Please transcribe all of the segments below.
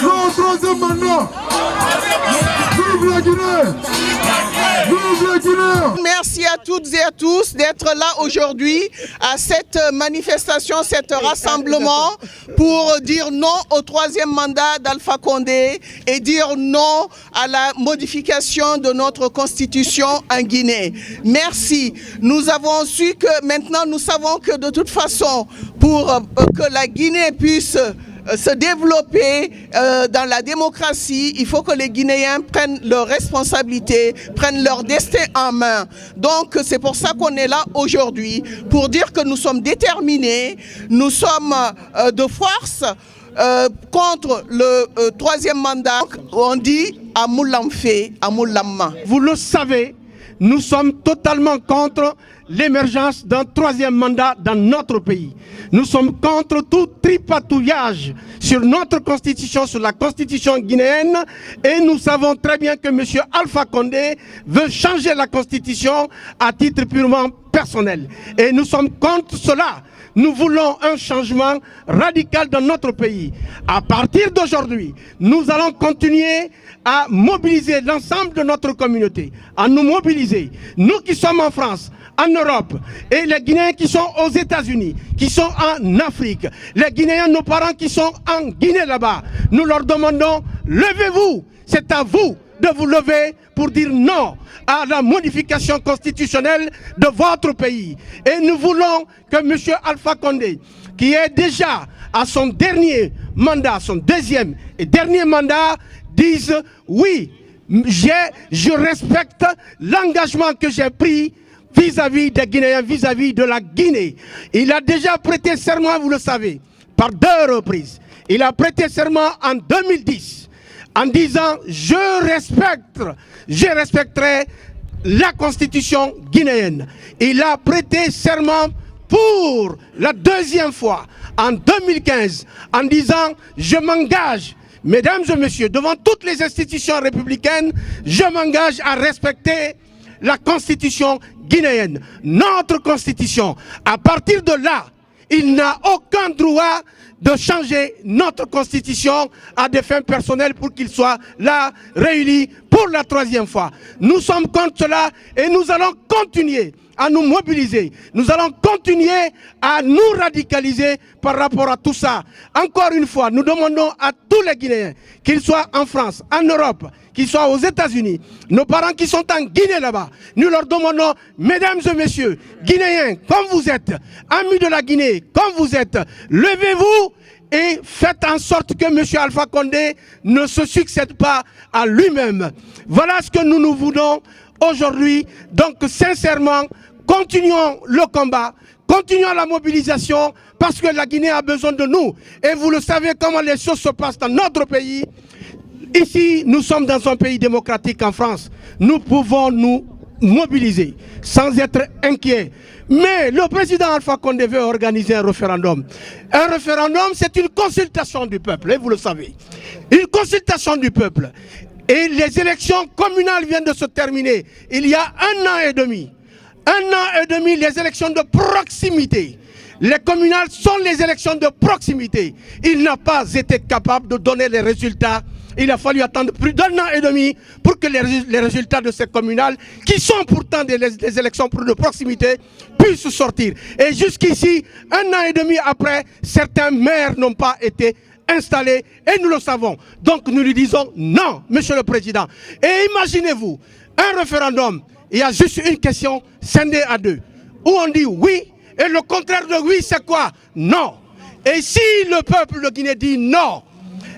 Non, troisième mandat. Vive la Guinée. Vive la Guinée. Merci à toutes et à tous d'être là aujourd'hui à cette manifestation, cet rassemblement pour dire non au troisième mandat d'Alpha Condé et dire non à la modification de notre constitution en Guinée. Merci. Nous avons su que maintenant nous savons que de toute façon, pour que la Guinée puisse se développer dans la démocratie, il faut que les Guinéens prennent leurs responsabilités, prennent leur destin en main. Donc c'est pour ça qu'on est là aujourd'hui, pour dire que nous sommes déterminés, nous sommes de force contre le troisième mandat. On dit à Moulamfé, à Moulamma. Vous le savez, nous sommes totalement contre l'émergence d'un troisième mandat dans notre pays. Nous sommes contre tout tripatouillage sur notre constitution, sur la constitution guinéenne, et nous savons très bien que M. Alpha Condé veut changer la constitution à titre purement personnel. Et nous sommes contre cela. Nous voulons un changement radical dans notre pays. À partir d'aujourd'hui, nous allons continuer à mobiliser l'ensemble de notre communauté, à nous mobiliser. Nous qui sommes en France, en Europe, et les Guinéens qui sont aux États-Unis, qui sont en Afrique, les Guinéens, nos parents qui sont en Guinée là-bas, nous leur demandons, levez-vous, c'est à vous de vous lever pour dire non à la modification constitutionnelle de votre pays. Et nous voulons que M. Alpha Condé, qui est déjà à son dernier mandat, son deuxième et dernier mandat, dise oui, je respecte l'engagement que j'ai pris vis-à-vis des Guinéens, vis-à-vis de la Guinée. Il a déjà prêté serment, vous le savez, par 2 reprises. Il a prêté serment en 2010 en disant je respecterai la constitution guinéenne. Il a prêté serment pour la 2e fois en 2015 en disant je m'engage, mesdames et messieurs, devant toutes les institutions républicaines, je m'engage à respecter la constitution guinéenne, notre constitution. À partir de là, il n'a aucun droit de changer notre constitution à des fins personnelles pour qu'il soit là, réuni pour la 3e fois. Nous sommes contre cela et nous allons continuer à nous mobiliser. Nous allons continuer à nous radicaliser par rapport à tout ça. Encore une fois, nous demandons à tous les Guinéens, qu'ils soient en France, en Europe, qu'ils soient aux États-Unis, nos parents qui sont en Guinée là-bas, nous leur demandons, mesdames et messieurs, Guinéens, comme vous êtes, amis de la Guinée, comme vous êtes, levez-vous et faites en sorte que M. Alpha Condé ne se succède pas à lui-même. Voilà ce que nous voulons aujourd'hui. Donc sincèrement, continuons le combat, continuons la mobilisation, parce que la Guinée a besoin de nous. Et vous le savez comment les choses se passent dans notre pays. Ici, nous sommes dans un pays démocratique en France. Nous pouvons nous mobiliser sans être inquiets. Mais le président Alpha Condé veut organiser un référendum. Un référendum, c'est une consultation du peuple, et vous le savez. Une consultation du peuple. Et les élections communales viennent de se terminer il y a 1 an et demi. 1 an et demi, les élections de proximité. Les communales sont les élections de proximité. Il n'a pas été capable de donner les résultats. Il a fallu attendre plus d'1 an et demi pour que les résultats de ces communales, qui sont pourtant des élections de proximité, puissent sortir. Et jusqu'ici, 1 an et demi après, certains maires n'ont pas été installés et nous le savons. Donc nous lui disons non, monsieur le président. Et imaginez-vous, un référendum, il y a juste une question scindée à 2. Où on dit oui, et le contraire de oui, c'est quoi? Non. Et si le peuple de Guinée dit non,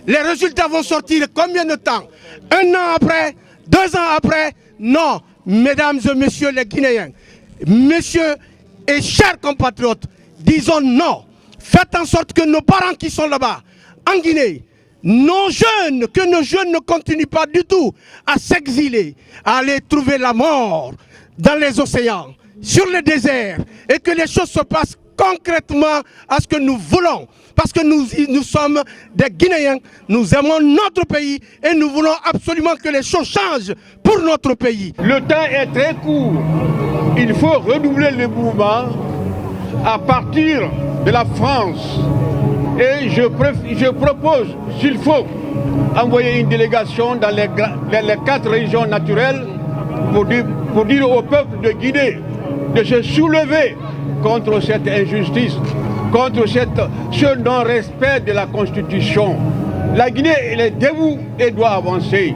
les résultats vont sortir combien de temps? 1 an après? 2 ans après? Non. Mesdames et messieurs les Guinéens, messieurs et chers compatriotes, disons non. Faites en sorte que nos parents qui sont là-bas, en Guinée, nos jeunes, que nos jeunes ne continuent pas du tout à s'exiler, à aller trouver la mort dans les océans, sur le désert, et que les choses se passent concrètement à ce que nous voulons. Parce que nous sommes des Guinéens, nous aimons notre pays et nous voulons absolument que les choses changent pour notre pays. Le temps est très court. Il faut redoubler le mouvement à partir de la France. Et je propose, s'il faut, envoyer une délégation dans les 4 régions naturelles pour dire au peuple de Guinée de se soulever contre cette injustice, contre ce non-respect de la Constitution. La Guinée, elle est debout et doit avancer.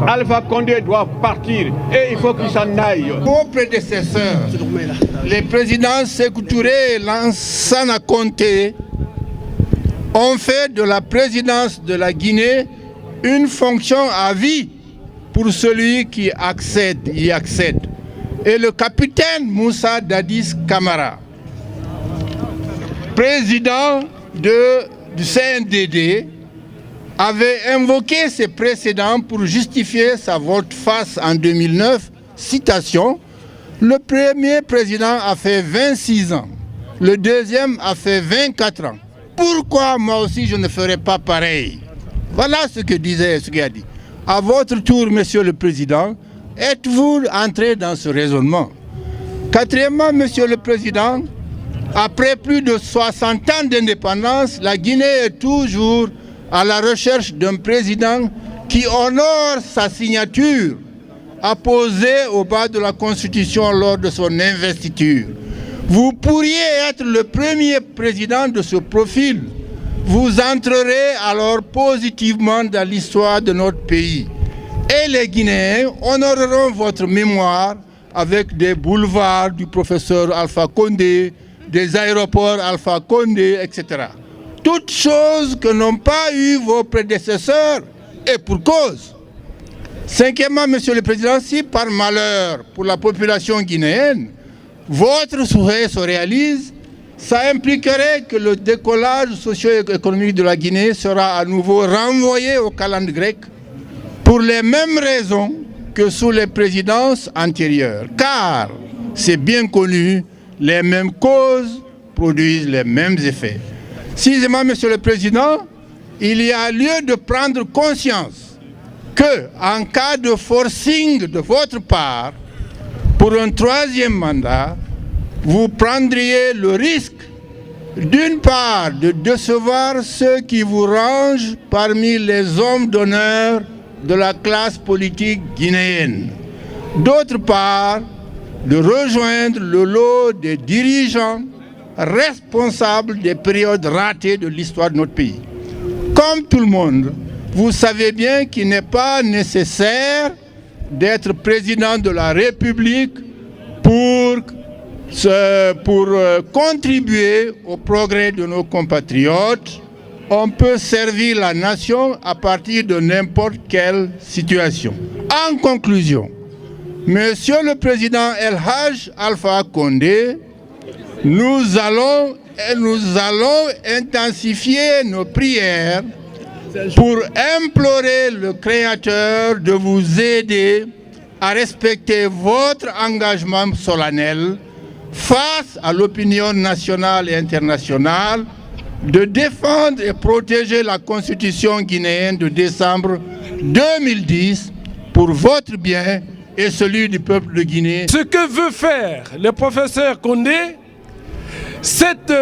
Alpha Condé doit partir et il faut qu'il s'en aille. Vos prédécesseurs, les présidents Sékou Touré et Lansana Conté, ont fait de la présidence de la Guinée une fonction à vie pour celui qui y accède. Et le capitaine Moussa Dadis Camara, président du CNDD, avait invoqué ses précédents pour justifier sa volte-face en 2009. Citation, le premier président a fait 26 ans, le deuxième a fait 24 ans. Pourquoi moi aussi je ne ferai pas pareil? Voilà ce qu'il a dit. À votre tour, Monsieur le Président, êtes-vous entré dans ce raisonnement? Quatrièmement, Monsieur le Président, après plus de 60 ans d'indépendance, la Guinée est toujours à la recherche d'un président qui honore sa signature apposée au bas de la Constitution lors de son investiture. Vous pourriez être le premier président de ce profil. Vous entrerez alors positivement dans l'histoire de notre pays. Et les Guinéens honoreront votre mémoire avec des boulevards du professeur Alpha Condé, des aéroports Alpha Condé, etc. Toutes choses que n'ont pas eu vos prédécesseurs, et pour cause. Cinquièmement, Monsieur le Président, si par malheur pour la population guinéenne, votre souhait se réalise, ça impliquerait que le décollage socio-économique de la Guinée sera à nouveau renvoyé au calendrier grec pour les mêmes raisons que sous les présidences antérieures. Car, c'est bien connu, les mêmes causes produisent les mêmes effets. Sixièmement, Monsieur le Président, il y a lieu de prendre conscience que, en cas de forcing de votre part, pour un 3e mandat, vous prendriez le risque, d'une part, de décevoir ceux qui vous rangent parmi les hommes d'honneur de la classe politique guinéenne. D'autre part, de rejoindre le lot des dirigeants responsables des périodes ratées de l'histoire de notre pays. Comme tout le monde, vous savez bien qu'il n'est pas nécessaire d'être président de la République pour contribuer au progrès de nos compatriotes. On peut servir la nation à partir de n'importe quelle situation. En conclusion, Monsieur le Président El Hadj Alpha Condé, nous allons intensifier nos prières pour implorer le Créateur de vous aider à respecter votre engagement solennel face à l'opinion nationale et internationale de défendre et protéger la Constitution guinéenne de décembre 2010 pour votre bien et celui du peuple de Guinée. Ce que veut faire le professeur Condé, cette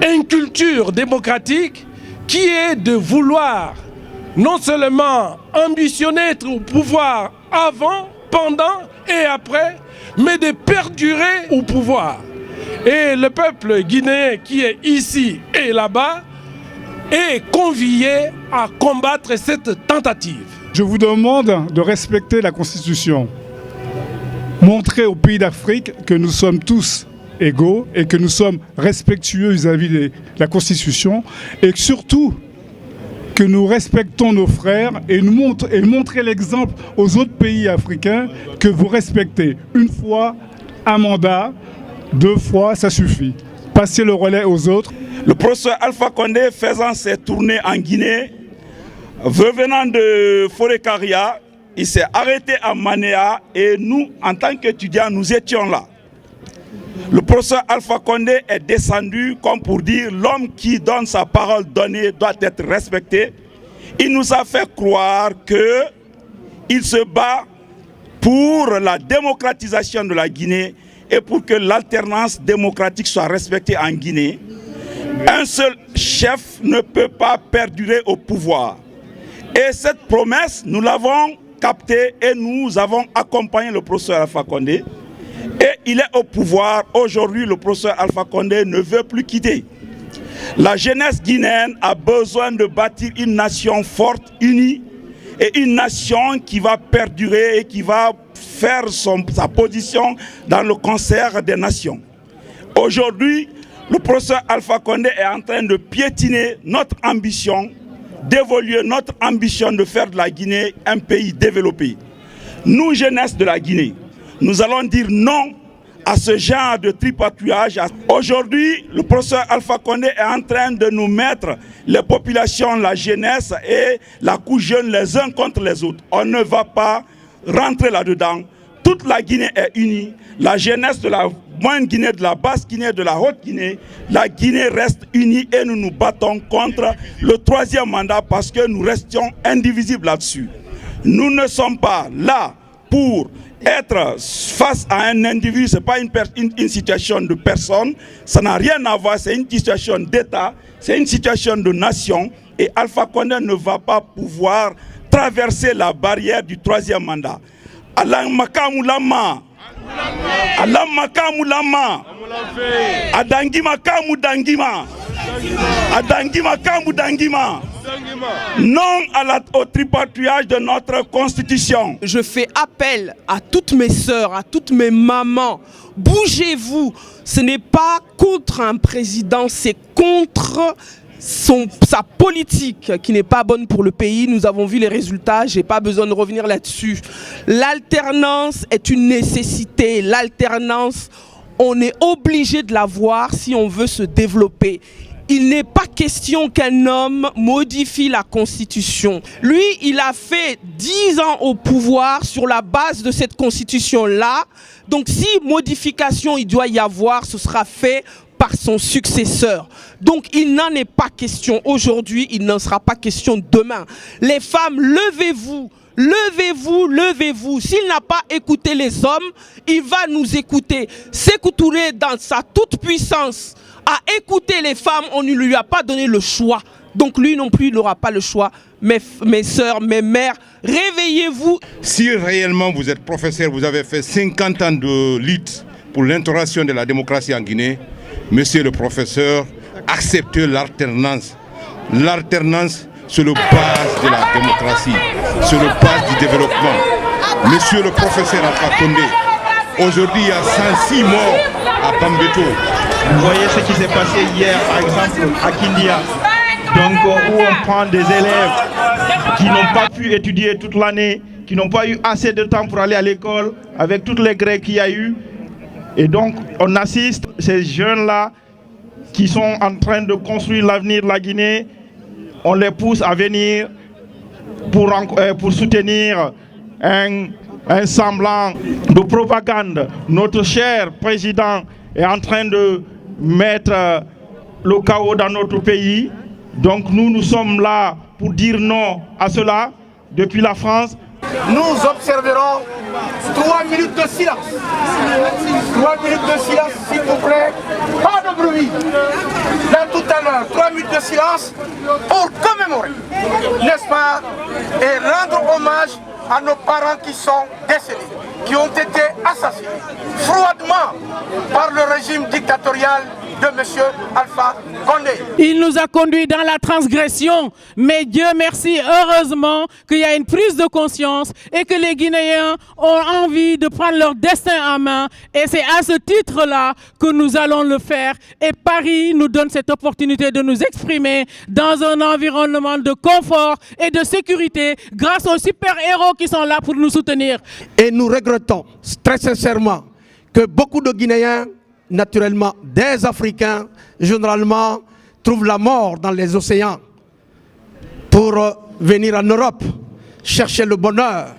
inculture démocratique qui est de vouloir non seulement ambitionner être au pouvoir avant, pendant et après, mais de perdurer au pouvoir. Et le peuple guinéen qui est ici et là-bas est convié à combattre cette tentative. Je vous demande de respecter la Constitution. Montrer aux pays d'Afrique que nous sommes tous égaux et que nous sommes respectueux vis-à-vis de la Constitution et surtout que nous respectons nos frères et montrer l'exemple aux autres pays africains que vous respectez. Une fois, un mandat, 2 fois, ça suffit. Passez le relais aux autres. Le professeur Alpha Condé faisant ses tournées en Guinée, venant de Forêt-Caria, il s'est arrêté à Manéa et nous, en tant qu'étudiants, nous étions là. Le professeur Alpha Condé est descendu comme pour dire l'homme qui donne sa parole donnée doit être respecté. Il nous a fait croire qu'il se bat pour la démocratisation de la Guinée et pour que l'alternance démocratique soit respectée en Guinée. Un seul chef ne peut pas perdurer au pouvoir. Et cette promesse, nous l'avons captée et nous avons accompagné le professeur Alpha Condé. Et il est au pouvoir. Aujourd'hui, le professeur Alpha Condé ne veut plus quitter. La jeunesse guinéenne a besoin de bâtir une nation forte, unie, et une nation qui va perdurer et qui va faire sa position dans le concert des nations. Aujourd'hui, le professeur Alpha Condé est en train de piétiner notre ambition, d'évoluer notre ambition de faire de la Guinée un pays développé. Nous, jeunesse de la Guinée, nous allons dire non à ce genre de tripatouillage. Aujourd'hui, le professeur Alpha Condé est en train de nous mettre les populations, la jeunesse et la couche jeune les uns contre les autres. On ne va pas rentrer là-dedans. Toute la Guinée est unie. La jeunesse de la moyenne Guinée, de la basse Guinée, de la haute Guinée, la Guinée reste unie et nous nous battons contre le troisième mandat parce que nous restions indivisibles là-dessus. Nous ne sommes pas là pour être face à un individu, ce n'est pas une situation de personne, ça n'a rien à voir, c'est une situation d'État, c'est une situation de nation et Alpha Condé ne va pas pouvoir traverser la barrière du troisième mandat. Allah makamu lama, Allah makamu lama, adangi makamu dangima, adangi makamu dangima. Non au tripatouillage de notre constitution. Je fais appel à toutes mes sœurs, à toutes mes mamans. Bougez-vous. Ce n'est pas contre un président, c'est contre sa politique qui n'est pas bonne pour le pays. Nous avons vu les résultats, je n'ai pas besoin de revenir là-dessus. L'alternance est une nécessité. L'alternance, on est obligé de l'avoir si on veut se développer. Il n'est pas question qu'un homme modifie la Constitution. Lui, il a fait 10 ans au pouvoir sur la base de cette Constitution-là. Donc si modification il doit y avoir, ce sera fait par son successeur. Donc il n'en est pas question aujourd'hui, il n'en sera pas question demain. Les femmes, levez-vous. Levez-vous, levez-vous. S'il n'a pas écouté les hommes, il va nous écouter. Sékou Touré, dans sa toute puissance, a écouté les femmes, on ne lui a pas donné le choix. Donc lui non plus, il n'aura pas le choix. Mes sœurs, mes mères, réveillez-vous. Si réellement vous êtes professeur, vous avez fait 50 ans de lutte pour l'instauration de la démocratie en Guinée, monsieur le professeur, acceptez l'alternance. L'alternance, c'est le base de la démocratie, c'est le base du développement. Monsieur le professeur Alpha Condé, aujourd'hui il y a 106 morts à Bambeto. Vous voyez ce qui s'est passé hier, par exemple, à Kindia, donc, où on prend des élèves qui n'ont pas pu étudier toute l'année, qui n'ont pas eu assez de temps pour aller à l'école, avec toutes les grèves qu'il y a eu. Et donc, on assiste ces jeunes-là qui sont en train de construire l'avenir de la Guinée, on les pousse à venir pour soutenir un semblant de propagande. Notre cher président est en train de mettre le chaos dans notre pays. Donc nous sommes là pour dire non à cela depuis la France. Nous observerons 3 minutes de silence. 3 minutes de silence, s'il vous plaît. Pas de bruit. Là, tout à l'heure, 3 minutes de silence pour commémorer, n'est-ce pas, et rendre hommage à nos parents qui sont décédés, qui ont été assassinés froidement par le régime dictatorial de M. Alpha Condé. Il nous a conduits dans la transgression, mais Dieu merci, heureusement qu'il y a une prise de conscience et que les Guinéens ont envie de prendre leur destin en main. Et c'est à ce titre-là que nous allons le faire. Et Paris nous donne cette opportunité de nous exprimer dans un environnement de confort et de sécurité grâce aux super-héros qui sont là pour nous soutenir. Et nous regrettons très sincèrement que beaucoup de Guinéens, naturellement des Africains, généralement, trouvent la mort dans les océans pour venir en Europe, chercher le bonheur,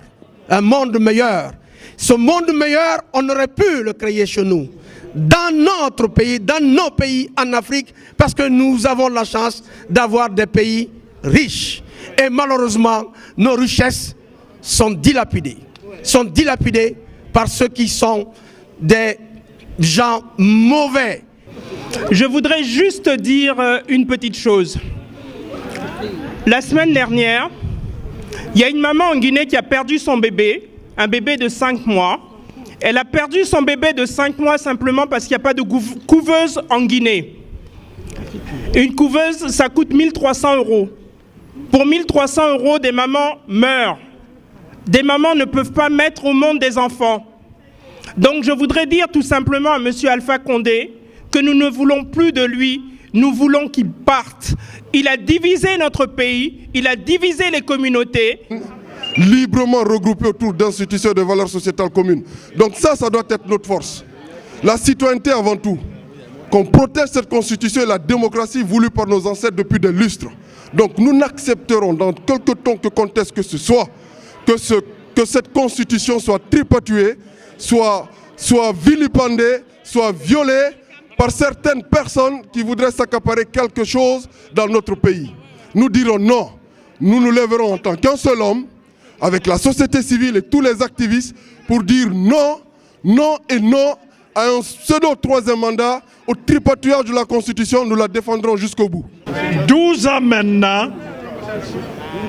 un monde meilleur. Ce monde meilleur, on aurait pu le créer chez nous. dans notre pays, dans nos pays en Afrique, parce que nous avons la chance d'avoir des pays riches. Et malheureusement, nos richesses sont dilapidées par ceux qui sont des gens mauvais. Je voudrais juste dire une petite chose. La semaine dernière, il y a une maman en Guinée qui a perdu son bébé, un bébé de 5 mois. Elle a perdu son bébé de 5 mois simplement parce qu'il n'y a pas de couveuse en Guinée. Une couveuse, ça coûte 1 300 €. Pour 1 300 €, des mamans meurent. Des mamans ne peuvent pas mettre au monde des enfants. Donc je voudrais dire tout simplement à M. Alpha Condé que nous ne voulons plus de lui, nous voulons qu'il parte. Il a divisé notre pays, il a divisé les communautés. Librement regroupés autour d'institutions de valeurs sociétales communes. Donc ça doit être notre force. La citoyenneté avant tout. Qu'on protège cette constitution et la démocratie voulue par nos ancêtres depuis des lustres. Donc nous n'accepterons dans quelque temps que conteste que ce soit, que cette constitution soit tripatouée, soit vilipendée, soit violée par certaines personnes qui voudraient s'accaparer quelque chose dans notre pays. Nous dirons non. Nous nous lèverons en tant qu'un seul homme, avec la société civile et tous les activistes, pour dire non, non et non à un pseudo-troisième mandat, au tripatouillage de la Constitution. Nous la défendrons jusqu'au bout. 12 ans maintenant,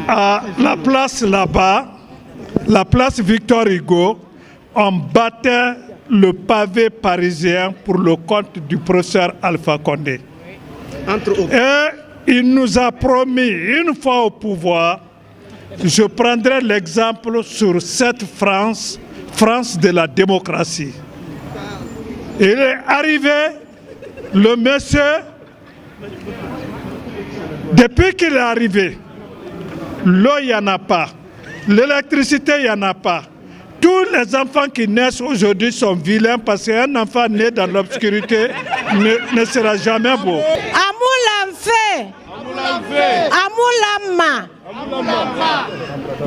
à la place là-bas, la place Victor Hugo, on battait le pavé parisien pour le compte du professeur Alpha Condé. Et il nous a promis, une fois au pouvoir, je prendrai l'exemple sur cette France, France de la démocratie. Il est arrivé, le monsieur, depuis qu'il est arrivé, l'eau, il n'y en a pas, l'électricité, il n'y en a pas. Tous les enfants qui naissent aujourd'hui sont vilains parce qu'un enfant né dans l'obscurité ne sera jamais beau.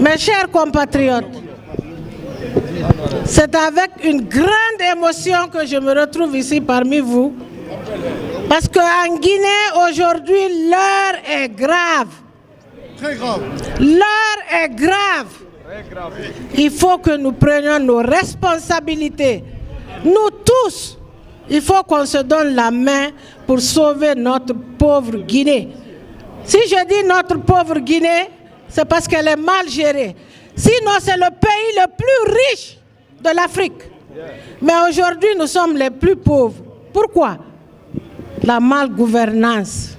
Mes chers compatriotes, c'est avec une grande émotion que je me retrouve ici parmi vous. Parce qu'en Guinée, aujourd'hui, l'heure est grave. Très grave. L'heure est grave. Il faut que nous prenions nos responsabilités. Nous tous, il faut qu'on se donne la main pour sauver notre pauvre Guinée. Si je dis notre pauvre Guinée, c'est parce qu'elle est mal gérée. Sinon, c'est le pays le plus riche de l'Afrique. Mais aujourd'hui, nous sommes les plus pauvres. Pourquoi? La malgouvernance.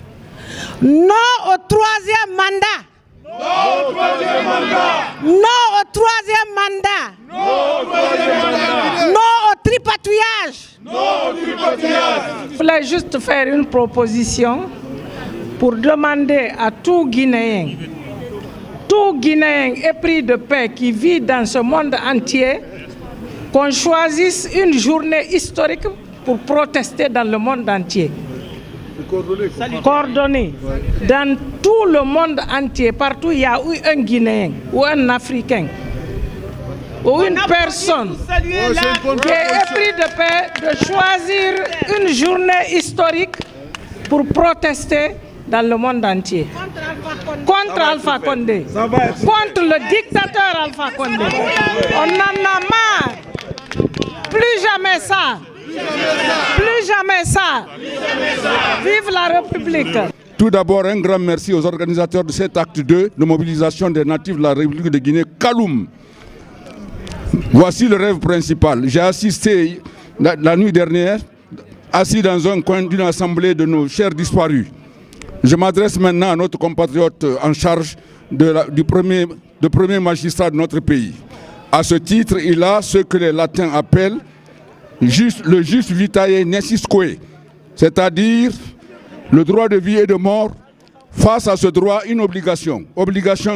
Non au troisième mandat. Non au troisième mandat. Non au troisième mandat. Non au troisième mandat. Non au tripatouillage. Non au tripatouillage. Je voulais juste faire une proposition pour demander à tout Guinéen épris de paix qui vit dans ce monde entier, qu'on choisisse une journée historique pour protester dans le monde entier. Coordonné. Dans tout le monde entier, partout il y a eu un Guinéen ou un Africain ou une personne qui est épris de paix de choisir une journée historique pour protester dans le monde entier. Contre Alpha Condé. Contre le dictateur Alpha Condé. On en a marre. Plus jamais ça. Plus jamais ça. Vive la République. Tout d'abord, un grand merci aux organisateurs de cet acte 2 de mobilisation des natifs de la République de Guinée, Kaloum. Voici le rêve principal. J'ai assisté la nuit dernière, assis dans un coin d'une assemblée de nos chers disparus. Je m'adresse maintenant à notre compatriote en charge du premier magistrat de notre pays. À ce titre, il a ce que les latins appellent le jus vitae necisque, c'est-à-dire le droit de vie et de mort. Face à ce droit, une obligation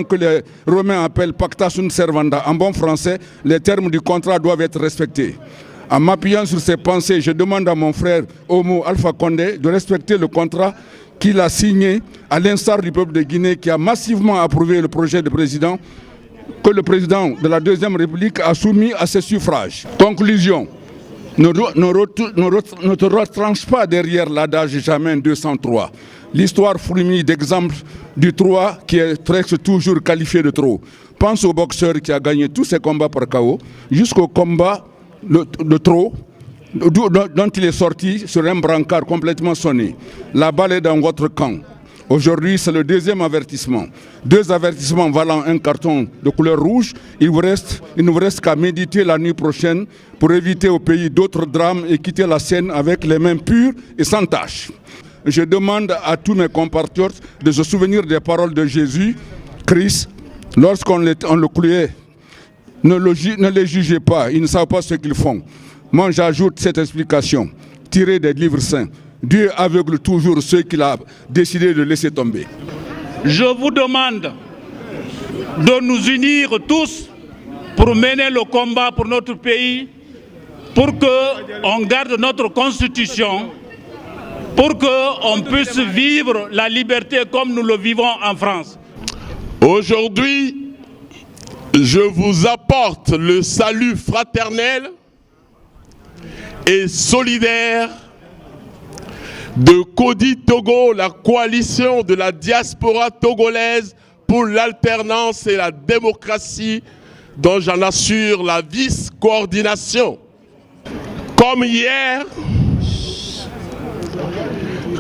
que les Romains appellent pacta sunt servanda. En bon français, les termes du contrat doivent être respectés. En m'appuyant sur ces pensées, je demande à mon frère Homo Alpha Condé de respecter le contrat qu'il a signé, à l'instar du peuple de Guinée qui a massivement approuvé le projet de président que le président de la Deuxième République a soumis à ses suffrages. Conclusion. ne te retranche pas derrière l'adage Jamin 203. L'histoire fourmille d'exemples du 3 qui est presque toujours qualifié de trop. Pense au boxeur qui a gagné tous ses combats par KO, jusqu'au combat de trop, dont il est sorti sur un brancard complètement sonné. La balle est dans votre camp. Aujourd'hui, c'est le deuxième avertissement. 2 avertissements valant un carton de couleur rouge. Il ne vous reste qu'à méditer la nuit prochaine pour éviter au pays d'autres drames et quitter la scène avec les mains pures et sans tache. Je demande à tous mes compatriotes de se souvenir des paroles de Jésus, Christ, lorsqu'on le clouait. Ne les jugez pas, ils ne savent pas ce qu'ils font. Moi, j'ajoute cette explication, tirée des livres saints. Dieu aveugle toujours ceux qu'il a décidé de laisser tomber. Je vous demande de nous unir tous pour mener le combat pour notre pays, pour qu'on garde notre constitution, pour qu'on puisse vivre la liberté comme nous le vivons en France. Aujourd'hui, je vous apporte le salut fraternel et solidaire de Kodi Togo, la coalition de la diaspora togolaise pour l'alternance et la démocratie, dont j'en assure la vice-coordination. Comme hier,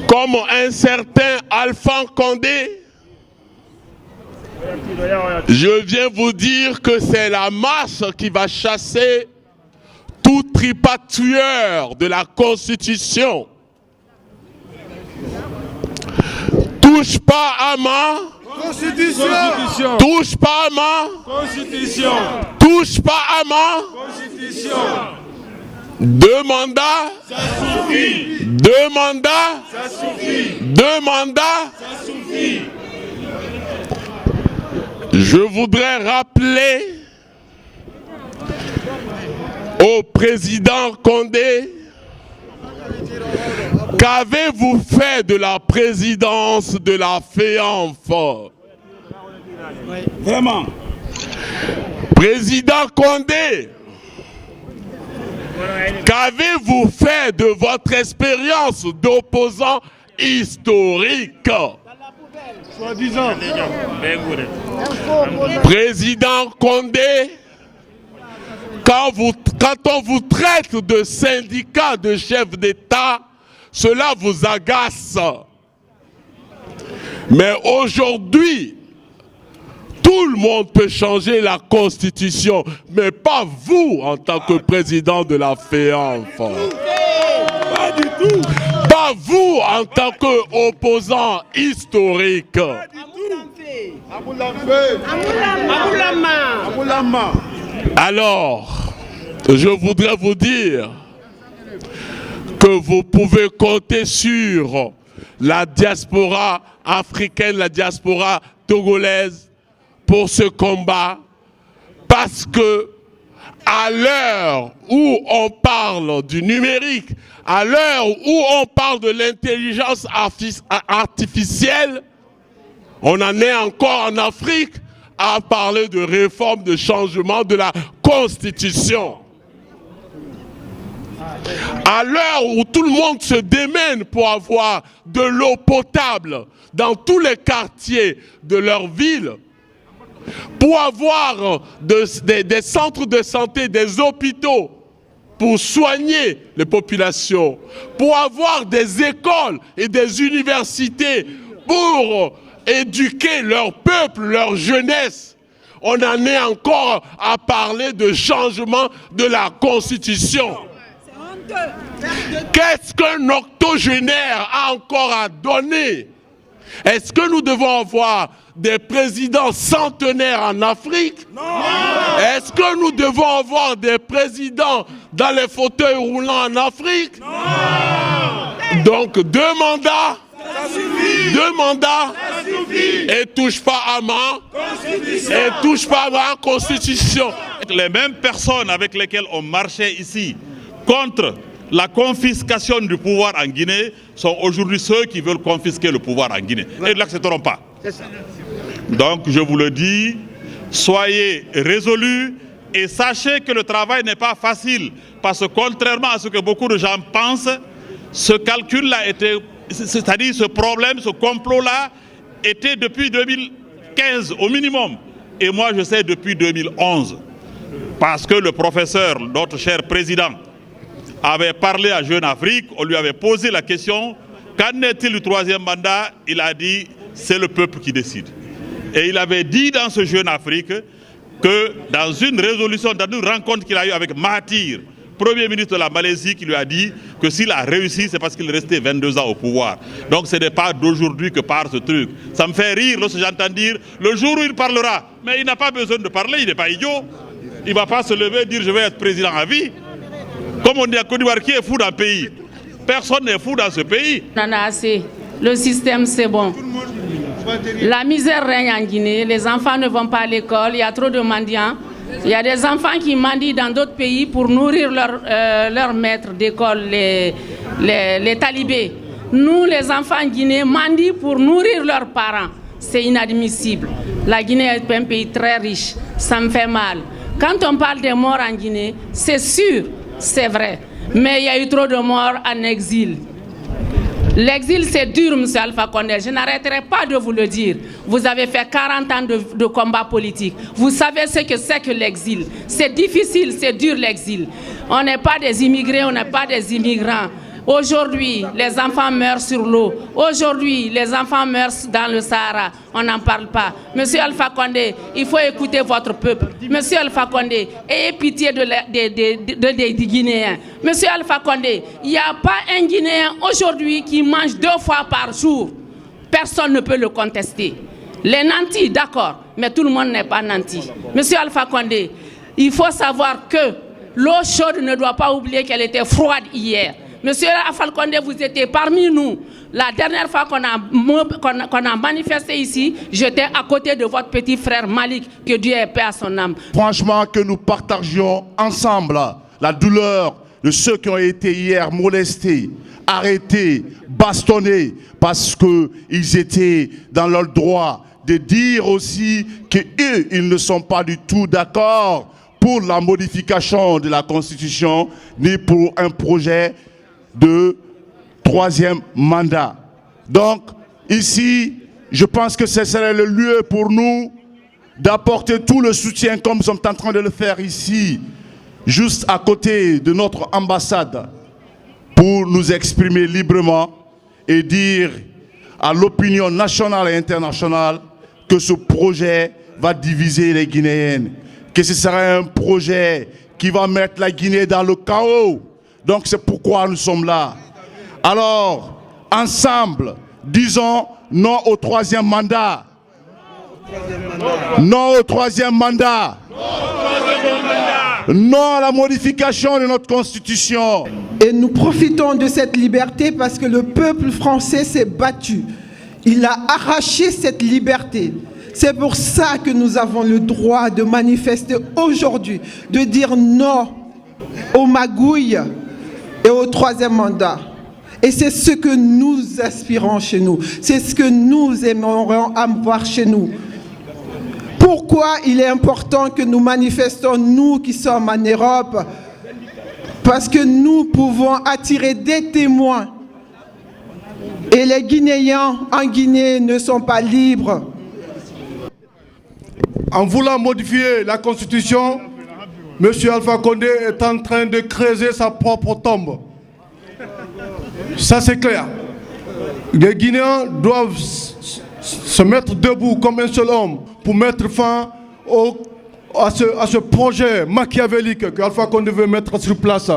comme un certain Alpha Condé, je viens vous dire que c'est la marche qui va chasser tout tripatouilleur de la Constitution. Touche pas à ma Constitution. Touche pas à ma Constitution. Touche pas à ma Constitution. 2 mandats, ça suffit. 2 mandats, ça suffit. 2 mandats, ça suffit. Je voudrais rappeler au président Condé, qu'avez-vous fait de la présidence de la FEANF? Vraiment. Président Condé, qu'avez-vous fait de votre expérience d'opposant historique? Président Condé, quand on vous traite de syndicat de chefs d'État, cela vous agace. Mais aujourd'hui, tout le monde peut changer la Constitution, mais pas vous en tant que président de la FEANF. Pas du tout. Pas vous en tant qu'opposant historique. Pas du tout. Alors, je voudrais vous dire que vous pouvez compter sur la diaspora africaine, la diaspora togolaise pour ce combat, parce que à l'heure où on parle du numérique, à l'heure où on parle de l'intelligence artificielle, on en est encore en Afrique à parler de réforme, de changement de la Constitution. À l'heure où tout le monde se démène pour avoir de l'eau potable dans tous les quartiers de leur ville, pour avoir des centres de santé, des hôpitaux pour soigner les populations, pour avoir des écoles et des universités pour éduquer leur peuple, leur jeunesse, on en est encore à parler de changement de la Constitution. Qu'est-ce qu'un octogénaire a encore à donner? Est-ce que nous devons avoir des présidents centenaires en Afrique? Non. Est-ce que nous devons avoir des présidents dans les fauteuils roulants en Afrique? Non. Donc 2 mandats, ça suffit. 2 mandats, ça suffit. Et touche pas à ma Constitution. Et touche pas à ma Constitution. Les mêmes personnes avec lesquelles on marchait ici contre la confiscation du pouvoir en Guinée sont aujourd'hui ceux qui veulent confisquer le pouvoir en Guinée. Et ne l'accepteront pas. Donc je vous le dis, soyez résolus, Et sachez que le travail n'est pas facile, parce que contrairement à ce que beaucoup de gens pensent, ce calcul-là était, c'est-à-dire ce problème, ce complot-là, était depuis 2015 au minimum. Et moi je sais depuis 2011. Parce que le professeur, notre cher président, avait parlé à Jeune Afrique, on lui avait posé la question, qu'en est-il du troisième mandat? Il a dit, c'est le peuple qui décide. Et il avait dit dans ce Jeune Afrique que dans une résolution, dans une rencontre qu'il a eue avec Mahathir, Premier ministre de la Malaisie, qui lui a dit que s'il a réussi, c'est parce qu'il restait 22 ans au pouvoir. Donc ce n'est pas d'aujourd'hui que part ce truc. Ça me fait rire lorsque j'entends dire, le jour où il parlera, mais il n'a pas besoin de parler, il n'est pas idiot. Il ne va pas se lever et dire je vais être président à vie. Comme on dit à Côte d'Ivoire, qui est fou dans le pays? Personne n'est fou dans ce pays. On en a assez. Le système, c'est bon. La misère règne en Guinée. Les enfants ne vont pas à l'école. Il y a trop de mendiants. Il y a des enfants qui mendient dans d'autres pays pour nourrir leurs maîtres d'école, les talibés. Nous, les enfants guinéens, mendient pour nourrir leurs parents. C'est inadmissible. La Guinée est un pays très riche. Ça me fait mal. Quand on parle des morts en Guinée, c'est sûr, c'est vrai. Mais il y a eu trop de morts en exil. L'exil, c'est dur, M. Alpha Condé. Je n'arrêterai pas de vous le dire. Vous avez fait 40 ans de combat politique. Vous savez ce que c'est que l'exil. C'est difficile, c'est dur l'exil. On n'est pas des immigrés, on n'est pas des immigrants. Aujourd'hui, les enfants meurent sur l'eau. Aujourd'hui, les enfants meurent dans le Sahara. On n'en parle pas. Monsieur Alpha Condé, il faut écouter votre peuple. Monsieur Alpha Condé, ayez pitié des Guinéens. Monsieur Alpha Condé, il n'y a pas un Guinéen aujourd'hui qui mange 2 fois par jour. Personne ne peut le contester. Les nantis, d'accord, mais tout le monde n'est pas nanti. Monsieur Alpha Condé, il faut savoir que l'eau chaude ne doit pas oublier qu'elle était froide hier. Monsieur Alpha Condé, vous étiez parmi nous. La dernière fois qu'on a manifesté ici, j'étais à côté de votre petit frère Malik, que Dieu ait paix à son âme. Franchement, que nous partagions ensemble la douleur de ceux qui ont été hier molestés, arrêtés, bastonnés, parce qu'ils étaient dans leur droit de dire aussi qu'eux, ils ne sont pas du tout d'accord pour la modification de la Constitution, ni pour un projet de 3e mandat. Donc, ici, je pense que ce serait le lieu pour nous d'apporter tout le soutien comme nous sommes en train de le faire ici, juste à côté de notre ambassade, pour nous exprimer librement et dire à l'opinion nationale et internationale que ce projet va diviser les Guinéennes, que ce serait un projet qui va mettre la Guinée dans le chaos. Donc c'est pourquoi nous sommes là. Alors, ensemble, disons non au 3e mandat. Non au 3e mandat. Non à la modification de notre Constitution. Et nous profitons de cette liberté parce que le peuple français s'est battu. Il a arraché cette liberté. C'est pour ça que nous avons le droit de manifester aujourd'hui, de dire non aux magouilles et au 3e mandat. Et c'est ce que nous aspirons chez nous. C'est ce que nous aimerions avoir chez nous. Pourquoi il est important que nous manifestons, nous qui sommes en Europe? Parce que nous pouvons attirer des témoins. Et les Guinéens en Guinée ne sont pas libres. En voulant modifier la Constitution, M. Alpha Condé est en train de creuser sa propre tombe. Ça, c'est clair. Les Guinéens doivent se mettre debout comme un seul homme pour mettre fin à ce projet machiavélique qu'Alpha Condé veut mettre sur place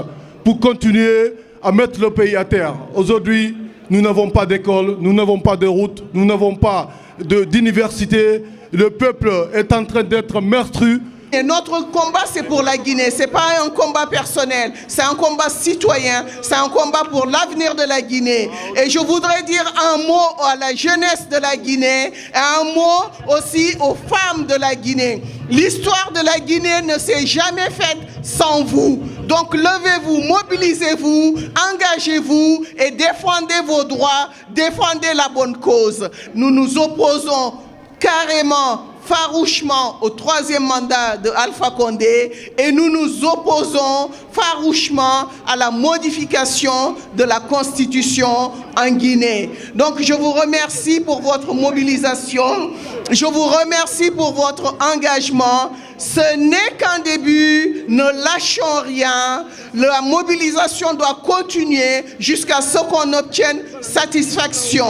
pour continuer à mettre le pays à terre. Aujourd'hui, nous n'avons pas d'école, nous n'avons pas de route, nous n'avons pas d'université. Le peuple est en train d'être meurtri. Et notre combat, c'est pour la Guinée. Ce n'est pas un combat personnel, c'est un combat citoyen, c'est un combat pour l'avenir de la Guinée. Et je voudrais dire un mot à la jeunesse de la Guinée, et un mot aussi aux femmes de la Guinée. L'histoire de la Guinée ne s'est jamais faite sans vous. Donc levez-vous, mobilisez-vous, engagez-vous et défendez vos droits, défendez la bonne cause. Nous nous opposons carrément, farouchement au troisième mandat de Alpha Condé et nous nous opposons farouchement à la modification de la Constitution en Guinée. Donc je vous remercie pour votre mobilisation, je vous remercie pour votre engagement. Ce n'est qu'un début, ne lâchons rien. La mobilisation doit continuer jusqu'à ce qu'on obtienne satisfaction.